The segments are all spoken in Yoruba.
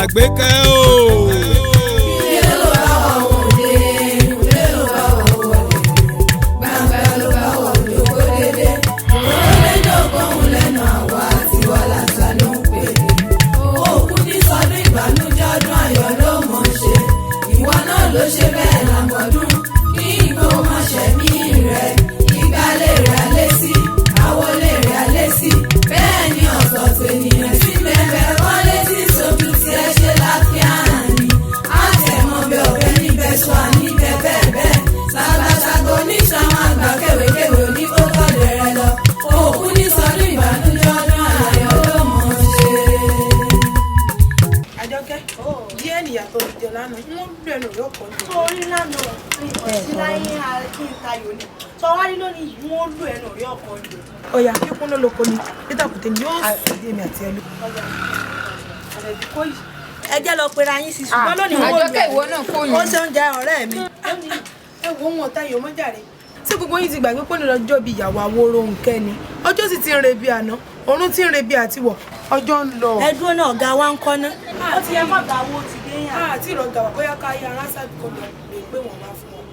Àgbékẹ́ o. Ilé ló bá wọ̀ wọlé, ilé ló bá wọ̀ wọlé, gbangba ló bá wọ̀ lóko dédé. Olóde dògbòhùn lẹ́nu àwa àti wàhálà ta ló ń pèlè. Òkú ní sọdún ìbànújẹ́ ọdún ayọ̀ ló mọ̀ ṣe. Ìwọ náà ló ṣe bẹ́ẹ̀ lámọ̀dún. Kí ìgbó má ṣẹ̀mí rẹ̀, ìgbálẹ̀ rẹ̀ alẹ́ sí, àwọlé rẹ̀ alẹ́ sí. Bẹ́ẹ̀ ni ọ̀tọ̀ọ̀tọ̀ ènìyàn sí mẹ́fẹ́ wọlé tí sojú tí ẹ ṣe láfíà ni. Àtẹ̀mọ́ bẹ ọ̀bẹ níbẹ̀ sọ níbẹ̀ bẹ́ẹ̀ bẹ́ẹ̀. Ṣàgbàṣàgbò ní ṣàwọn àgbà kéwékéwé ní ó tọ̀lẹ̀ rẹ lọ. Òkú ní sọdún ìbànújẹ́ ọdún ayọ̀ ló mọ̀ ṣe. Àjọkẹ́ díẹ̀ nìyàtọ̀ ìjẹ lánàá wọ́n bẹ̀rẹ̀ lọ́kọ̀ọ́ ní. Torí lánàá ìkọ̀sí láyé akíntayò ni. Sọwárí lónìí wọ́n lù ẹnu rí ọkọ̀ lò. Ọ̀yà kíkún ló lóko ni Peter Kùtẹ́ ni yóò sì dé mi àti ẹlú. Ẹ jẹ́ lọ pera yín sí ṣùgbọ́n lónìí wọ́n lù Àjọkẹ́ ìwọ náà kò Ó ṣe oúnjẹ ọ̀rẹ́ mi. ẹ wo wọn ọ̀tá yòó mọ́jàre. Tí gbogbo yín ti gbàgbé pé lọ́jọ́ bíi ìyàwó àwòrò nǹkẹ́ ni. Ọjọ́ sì ti ń re bí àná, òórùn ti ń re bí àtiwọ̀. Ọjọ́ ń lọ. Ẹ dúró náà ọ̀gá wa ń kọ́ ná. Ó ti yẹ kọ́gà owó ti dé yàn. Àti ìrọ̀gà wà bóyá ká yá ara sábì kan lọ lè pé wọ́n wá fún wọn.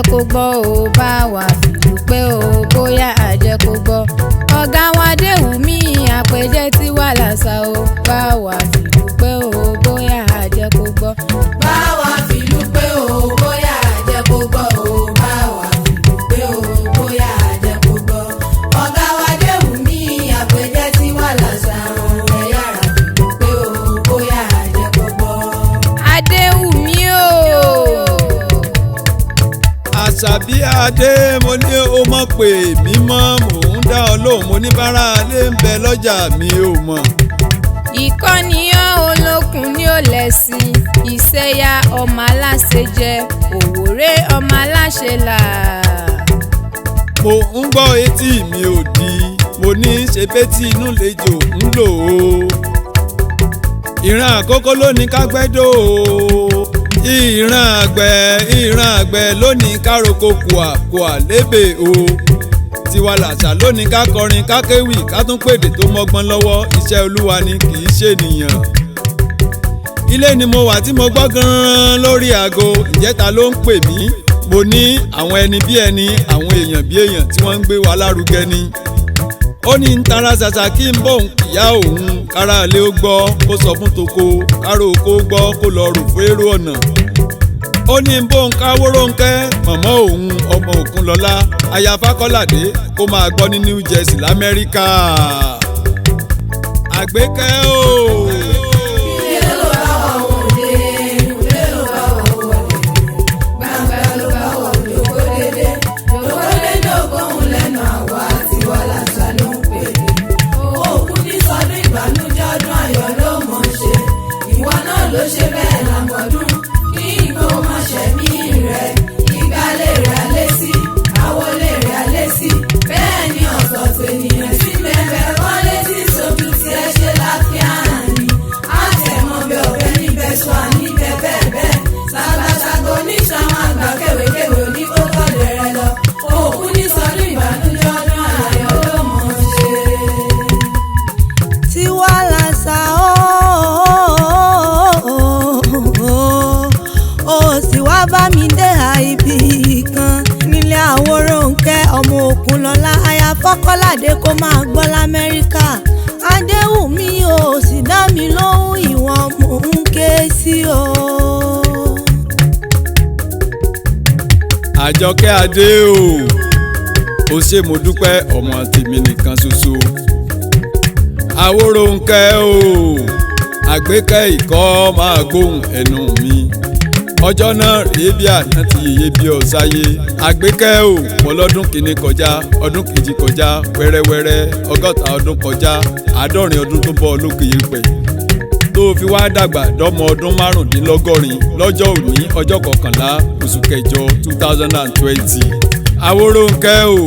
Kó gbọ́ ò bá wà fìlú pé ò bóyá àjẹ́ kó gbọ́. Ọ̀gá wa Adéwùmí àpèjẹ tí wà lásà ò bá wà fìlú pé ò bóyá àjẹ́ kó gbọ́. bá wa fìlú pé o bóyá àjẹ́ kó gbọ́ o bá wa fìlú pé o bóyá àjẹ́ kó gbọ́. Ọ̀gá wa Adéwùmí àpèjẹ tí wà lásà o ẹ yára fìlú pé o bóyá àjẹ́ kó gbọ́. Adéwùmí o. Àṣàbí Adé mo ní o mọ̀ pé mi mọ́ mò ń dá ọ lóhùn mo ní bára lé ń bẹ lọ́jà mi ò mọ̀. Ìkọ́niyàn olókùn ní ò lẹ́sìn ìṣẹ́yà ọmọ aláṣẹ jẹ òwòrè ọmọ aláṣẹ là. Mo ń gbọ́ etí mi ò di mo ní ṣe bétí inú lejò ń lò ó. Ìran àkókò lónìí ká gbẹ́dọ̀ o. Ìran àgbẹ̀ lónìí ká roko kùà lébè o. Tiwa làṣà lónìí ká kọrin ká kéwì ká tún pèdè tó mọ́gbọ́n lọ́wọ́ iṣẹ́ Olúwa ni kì í ṣènìyàn. Ilé ni mo wà tí mo gbọ́ gan-an lórí aago ìjẹta ló ń pè mí. Mo ní àwọn ẹni bí ẹni àwọn èèyàn bí èèyàn tí wọ́n ń gbé wa lárugẹ ni. Ó ní ń tara ṣàṣà kí n bóun kìyà òun kára ilé ó gbọ́ kó sọ fún toko káró oko gbọ́ kó lọ rò fún èrò ọ̀nà. Ó ní ń bóun káwó Rónkẹ́ mọ̀mọ́ òun ọmọ Òkunlọ́lá aya Fákọ́ládé kó máa gbọ́ ní New Jersey l'Amẹ́ríkà. Àgbékẹ́ o. Ilé ló bá wọ̀ wọlé, ilé ló bá wọ̀ wọlé, gbangba ló bá wọ̀ lóko dédé. Olóde dògbòhùn lẹ́nu àwa àti wàhálà ta ló ń pèlè. Òkú ní sọdún ìbànújẹ́ ọdún ayọ̀ ló mọ̀ ṣe. Ìwọ náà ló ṣe bẹ́ẹ̀ lámọ̀dún. Kí ìgbó má ṣẹ̀mí rẹ̀, ìgbálẹ̀ rẹ̀ alẹ́ sí, àwọlé rẹ̀ alẹ́ sí. Bẹ́ẹ̀ ni ọ̀tọ̀ọ̀tọ̀ ènìyàn sí mẹ́fẹ́ wọlé tí sojú tí ẹ ṣe láfíà ni. Àtẹ̀mọ́ bẹ ọ̀bẹ níbẹ̀ sọ níbẹ̀ bẹ́ẹ̀ bẹ́ẹ̀. Ṣàgbàṣàgbò ní ṣàwọn àgbà kéwékéwé ní ó tọ̀lẹ̀ rẹ lọ. Òkú ní sọdún ìbànújẹ́ ọdún ayọ̀ ló mọ̀ ṣe. Tiwa làṣà ó sì wá bá mi dé àìbí kan nílé àwòrò Rónkẹ́ ọmọ Òkunlọ́lá aya Fákọ́ládé kó máa gbọ́ l'Amẹ́ríkà. Adéwùmí o sì dá mi lóhùn ìwọ̀n mò ń ké sí o. Àjọkẹ́ Adé o ṣé mo dúpẹ́ ọmọ tèmi nìkan ṣoṣo. Àwòrò Rónkẹ́ o Àgbékẹ́ ìkọ́ máa gbóhùn ẹnu mi. Ọjọ́ náà rèé bí àná ti yèyé bí ọ̀sáyé. Àgbékẹ́ o ọlọ́dún kìíní kọjá ọdún kejì kọjá wẹ́rẹ́wẹ́rẹ́ 60 ọdún kọjá 70 ọdún tó bọ̀ lókè yẹpẹ̀. tó fi wá dàgbà dọ́mọ ọdún márùndínlọ́gọ́rin lọ́jọ́ òní ọjọ́ kọkànlá oṣù kẹjọ 2020. Àwòrónkẹ́ o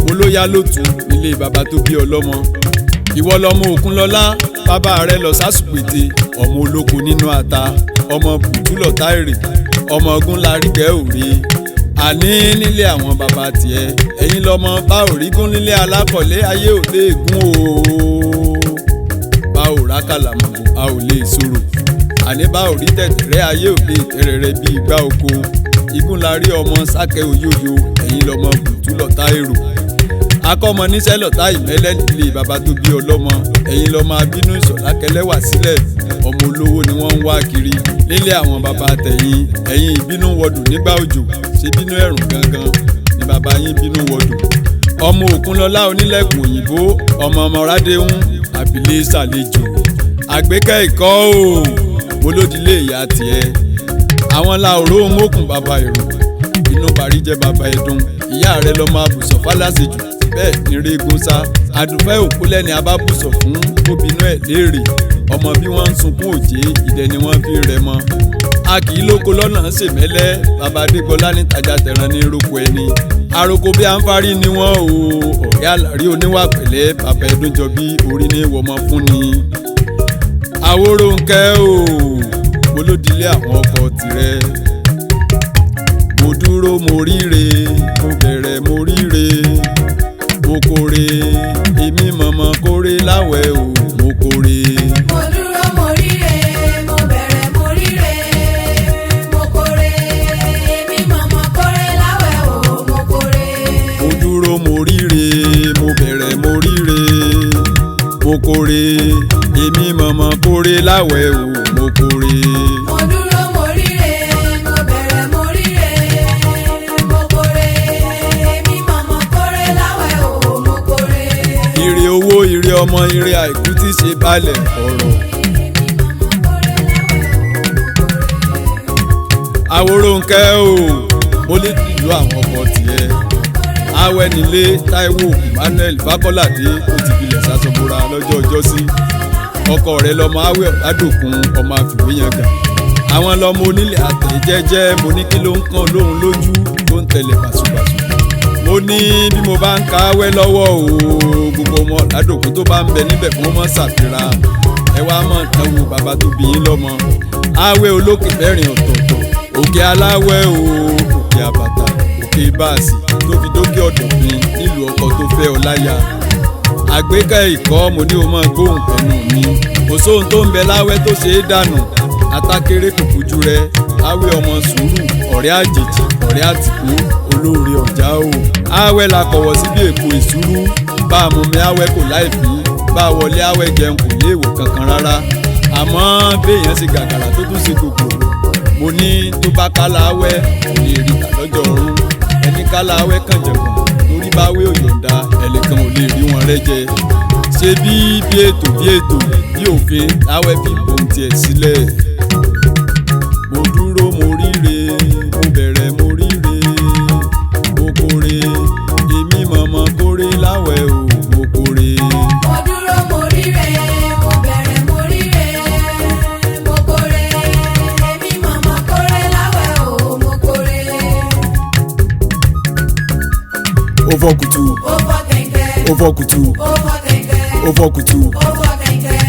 olóyà lótú nílé bàbá tó bí ọlọ́mọ. Ìwọ lọmọ Òkúnlọlá bàbá rẹ lọ sásùpètè ọmọ olóko nínú ata ọmọ bùtúlọ̀ táìrè ọmọ ogun lárígẹ́ òre. Àní nílé àwọn bàbá tiẹ̀ ẹ̀yin lọmọ bá òrígún nílé alákọ̀lé ayé òde ègún o. Bá ò rákàlàmọ̀gò a ò lè sọ̀rọ̀. Àní bá ò rí tẹ̀tẹ̀rẹ́ ayé òde ìtẹ̀rẹ̀rẹ̀ bíi igbá oko. Igun la rí ọmọ sákẹ́ oyóyo ẹ̀yin lọmọ bùtúlọ̀ táìrò. Akọ́mọ níṣẹ́ lọ́tà ìmẹ́lẹ́ nílé bàbá tó bí ọlọ́mọ ẹ̀yin lọ́mọ abínú ìṣọ̀lákẹ́lẹ́wà sílẹ̀ ọmọ olówó ni wọ́n ń wá kiri nílé àwọn bàbá tẹ̀yìn ẹ̀yin ìbínú wọdù nígbà òjò ṣe bínú ẹ̀rùn gangan ni bàbá yín bínú wọdù. Ọmọ Òkúnlọlá onílẹ̀kùn òyìnbó ọmọ Mọ̀rádéhùn àbílẹ̀ ṣàlejò àgbékẹ́ ìkọ́ o olódìlé ìyá tiẹ̀ àwọn làóró mọ́kùn bàbá èrò inú parí jẹ́ bàbá ẹ̀dùn ìyá rẹ̀ lọ́mọ àbùsọ̀ fálásejù bẹ́ẹ̀ ní régún sá àdùfẹ́ òkú lẹ́ni abábùsọ̀ fún obìnrin ẹ̀ léèrè ọmọ bí wọ́n ń sunkún òjé ìdẹ ni wọ́n fi rẹ̀ mọ́. A kì í lóko lọ́nà ṣèmẹ́lẹ́ bàbá Adégbọlá ní tajà tẹ̀ràn ní roko ẹni aroko bí à ń farí ni wọ́n o ọ̀rẹ́ àlàrí oníwà pẹ̀lẹ́ bàbá ẹ̀dùn jọ bí orí ní wọ́mọ fún ni. Àwòrónkẹ́ o olódìlé àwọn ọkọ tirẹ̀ mo dúró mo ríre mo bẹ̀rẹ̀ mo ríre mo kórè èmi mọ̀mọ́ kórè láwẹ̀ o mo kórè. Mo dúró mo ríre, mo bẹ̀rẹ̀ mo ríre, mo kórè, èmi mọ̀mọ́ kórè láwẹ̀ o mo kórè. Mo dúró mo ríre, mo bẹ̀rẹ̀ mo ríre, mo kórè, èmi mọ̀mọ́ kórè láwẹ̀ o mo kórè. Mo dúró mo ríre, mo bẹ̀rẹ̀ mo ríre, mo kórè, èmi mọ̀mọ́ kórè láwẹ̀ o mo kórè. Ire owó ire ọmọ ire àìkú tí ṣe balẹ̀ ọ̀rọ̀. Àwòrónkẹ́ o mo lè dìlú àwọn ọkọ tiẹ̀ awẹ́ nílé Táíwò Emmanuel Bákọ́ládé ó ti bilẹ̀ sásọ̀bọ̀ra lọ́jọ́ ọjọ́sí ọkọ rẹ̀ lọ́mọ awẹ́ ọ̀làdòkun ọmọ àfìwéyangà àwọn lọ́mọ onílẹ̀ àtẹ̀jẹ́jẹ́ mo ní kí ló ń kàn lóhun lójú tó ń tẹ̀lé bàṣubàṣu mo ní bí mo bá ń ka awẹ́ lọ́wọ́ o gbogbo ọmọ ọ̀làdòkun tó bá ń bẹ níbẹ̀ fún ọmọ ṣàfihàn ẹ wá mọ̀ ìtàwọ̀ bàbá tó bí yín lọ́mọ awẹ́ olókè mẹ́rin ọ̀tọ̀ọ̀tọ̀ òkè aláwẹ́ o òkè àbàtà òkè báàsì tó fi dókè ọ̀dọ̀fin nílùú ọkọ tó fẹ́ ọ láya àgbékẹ́ ìkọ́ mo ní o máa gbóhùn pẹ̀lú mi kò sóhun tó ń bẹ láwẹ́ tó ṣe é dànù atákéré kùkùjú rẹ awẹ́ ọmọ sùúrù ọ̀rẹ́ àjèjì ọ̀rẹ́ àtìkú olóore ọ̀já o awẹ́ la kọ̀wọ̀ síbi èkó ìṣúrú bá a mú mi awẹ́ kò láìpí bá a wọlé awẹ́ jẹun kò léèwọ̀ kankan rárá àmọ́ béèyàn ṣe gàgàrà tó tún ṣe gbogbo mo ní tó bá kálá awẹ́ kò lè rí ta lọ́jọ́ ọ̀run ẹni kálá awẹ́ kàn jẹ̀gbọ̀n torí báwé òyọ̀ǹda ẹnìkan ò lè rí wọn rẹ́jẹ ṣe bí ètò bí òfin awẹ́ fi ohun tiẹ̀ sílẹ̀. Mo dúró mo ríre mo bẹ̀rẹ̀ mo ríre mo kórè èmi mọ̀mọ́ kórè láwẹ̀ o mo kórè. Mo dúró mo ríre, mo bẹ̀rẹ̀ mo ríre, mo kórè, èmi mọ̀mọ́ kórè láwẹ̀ o mo kórè. Ó fọ́ kùtù Ó fọ́ kẹ̀kẹ́, ó fọ́ kùtù ó fọ́ kẹ̀kẹ́, ó fọ́ kùtù. ó fọ́ kẹ̀kẹ́.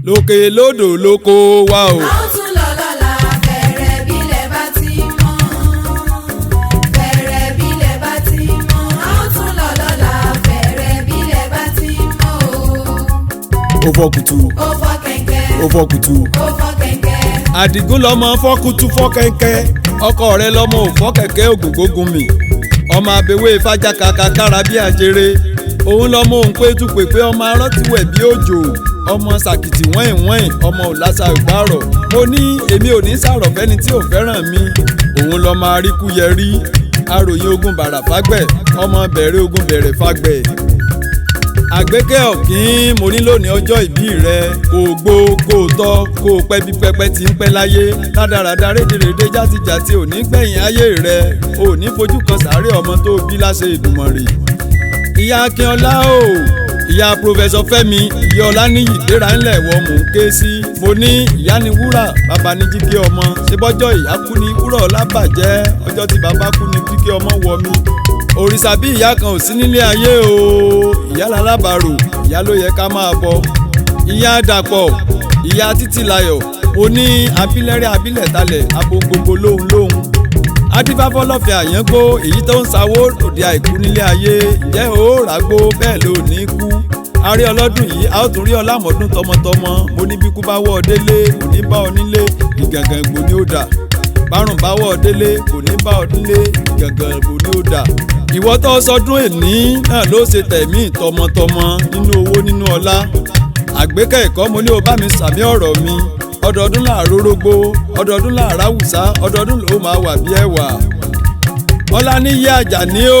Lókè lódò lóko wá o. A ó tún lọ lọ́la fẹ̀rẹ̀ bílẹ̀ bá ti mọ́. Fẹ̀rẹ̀ bílẹ̀ bá ti mọ́. A ó tún lọ lọ́la fẹ̀rẹ̀ bílẹ̀ bá ti mọ́ o. Ó fọ́ kùtù Ó fọ́ kẹ̀kẹ́, ó fọ́ kùtù. ó fọ́ kẹ̀kẹ́. Àdìgún lọmọ fọ́ kùtù fọ́ kẹ̀kẹ́ ọkọ rẹ̀ lọmọ ò fọ́ kẹ̀kẹ́ ògùngógun mi ọmọ abẹ́wé fájà kàkà kára bí àjèrè òun lọmọ òun pé túpèpé ọmọ arọ́tìwẹ̀ bí òjò ọmọ sàkìtì wọ́n ọmọ òlàṣà ìgbàrọ̀ mo ní èmi ò ní sàrọ̀ fẹ́ni tí ò fẹ́ràn mi òun lọmọ aríkúyẹrí àròyìn ogun bàrà fágbẹ̀ ọmọ bẹ̀rẹ̀ ogun bẹ̀rẹ̀ fágbẹ̀ àgbékẹ́ ọ̀kín mo ní lónìí ọjọ́ ìbí rẹ kò gbó kò tọ́ kò pẹ́ bí pẹ́pẹ́ ti ń pẹ́ láyé ládàradà rédèrèdè játijàti ò ní gbẹ̀yìn ayé rẹ ò ní fojú kan sàárẹ̀ ọmọ tó bí láṣẹ Èdùmàrè ìyá Akínọlá o ìyá pòfẹ́sọ̀ Fẹ́mi ìyá Ọláníyì gbéra ńlẹ̀ wọ mò ń ké sí. mo ní ìyá ni wúrà bàbá ní jígé ọmọ ṣé bọ́jọ́ ìyá kú ni wúrà ọlá bàjẹ́ ọjọ́ tí bàbá kú ni jígé ọmọ wọ mi. òrìṣà bí ìyá kan ò sí nílé ayé o ìyá lálábàárò ìyá ló yẹ ká máa bọ. ìyá Dàpọ̀ ìyá Títílayọ̀ mo ní abílẹ̀rẹ̀ abílẹ̀ talẹ̀ abo gbogbo lóhun lóhun. adífáfọ́ lọ́fẹ̀ẹ́ àyángó èyí tó ń sawó lòdì àìkú nílé ayé ǹjẹ́ ó ràgbó bẹ́ẹ̀ ló ní kú. a rí ọlọ́dún yìí a ó tún rí ọlámọ̀dún tọmọtọmọ mo ní bí kú bá wọ́ ọ délé kò ní bá ọ nílé ìgàngàn ìgbò ni ó dà. bárùn bá wọ́ ọ délé kò ní bá ọ nílé ìgàngàn ìgbò ni ó dà. ìwọ tó sọdún èní náà ló ṣe tẹ̀mí tọmọtọmọ nínú owó nínú ọlá. àgbékẹ́ ẹ̀kọ́ mo ní o bá mi sàmí ọ̀rọ̀ mi. ọdọọdún láàárọ̀ rógbó ọdọọdún láàárọ̀ àwùsá ọdọọdún ló máa wà bí ẹ̀wà. Ọláníyì Àjàní o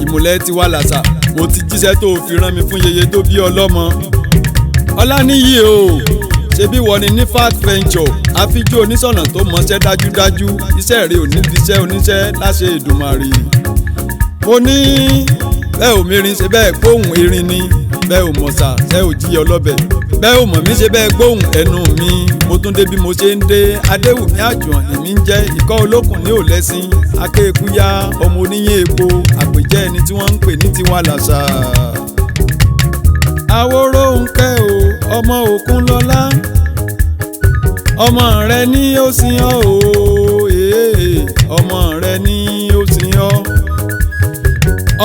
ìmùlẹ̀ ti wá làṣà mo ti jíṣẹ́ tó fi rán mi fún yeye tó bí ọlọ́mọ. Ọláníyì o ṣebí wọ́n ní ní fact venture àfijú oníṣọ̀nà tó mọṣẹ́ dájúdájú iṣẹ́ rẹ̀ ò ní fiṣẹ́ oníṣẹ́ láṣẹ Èdùmàrè. mo ní bẹ́ẹ̀ ò mìírin ṣe bẹ́ẹ̀ gbóhùn erin ni bẹ́ẹ̀ ò mọ̀ṣà ṣe ò jí ọlọ́bẹ̀ bẹ́ẹ̀ ò mọ̀ mí ṣe bẹ́ẹ̀ gbóhùn ẹnu mi mo tún dé bí mo ṣe ń dé Adéwùmí Àjùwọ̀n èmi ń jẹ́ ikọ́ olókùn ní òlẹ́sìn akéèkúyá ọmọ oníyìn epo àpèjẹ́ ẹni tí wọ́n ń pè ní tiwa làṣà. Àwòrónkẹ́ o ọmọ Òkúnlọ́lá ọmọ rẹ ní ó sìn ọ́ o ọmọ rẹ ní ó sìn ọ́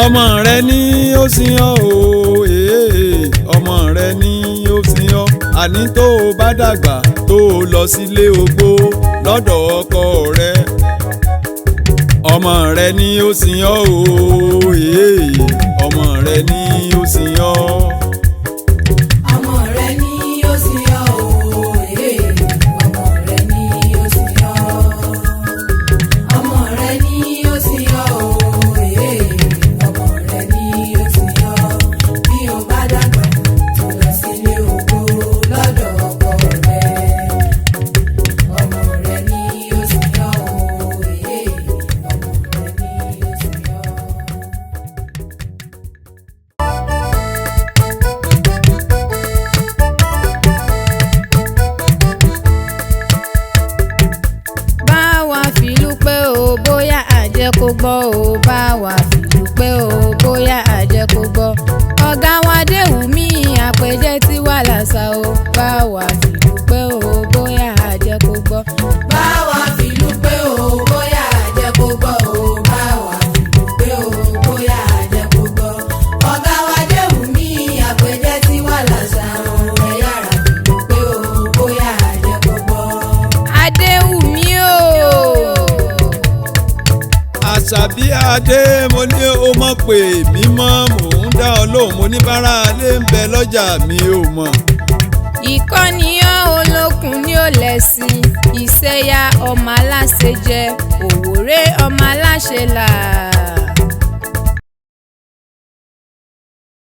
ọmọ rẹ ní ó sìn ọ́ o ọmọ rẹ ní ó sìn ọ́ àní tó o bá dàgbà tó o lọ sílé ogbó lọ́dọ̀ ọkọ rẹ ọmọ rẹ ní ó sìn ọ́ o ọmọ rẹ ní ó sìn ọ́. ọmọ rẹ ní ó sìn ọ́ o ọmọ rẹ ní ó sìn ọ́ ọmọ rẹ ní ó sìn ọ́ o ọmọ rẹ ní ó sìn ọ́ bí o bá dàgbà tó lọ sílé ògbó lọ́dọ̀ ọkọ rẹ ọmọ rẹ ní ó sìn ọ́ o ọmọ rẹ ní ó sìn ọ́. Kó gbọ́ o bá wa fìlú pé o bóyá àjẹ́ kó gbọ́ ọ̀gá wa Déwùmí àpèjẹ tí wà làṣà o bá wa fìlú pé o bóyá àjẹ́ kó gbọ́. bá wa fìlú pé o bóyá àjẹ́ kó gbọ́ o bá wa fìlú pé o bóyá àjẹ́ kó gbọ́ ọ̀gá wa Déwùmí àpèjẹ tí wà làṣà o ẹ yára fìlú pé o bóyá àjẹ́ kó gbọ́. Adéwùmí o. Àṣàbí Adé mo ní o mọ̀ pé mi mọ́ mò ń dá ọ lóhùn mo ní bára lé ń bẹ lọ́jà mi ò mọ̀. ìkọ́niyàn olókun ní òlẹ́sìn ìṣẹ́yà ọmọ aláṣẹ jẹ òwòrè ọmọ aláṣẹ là.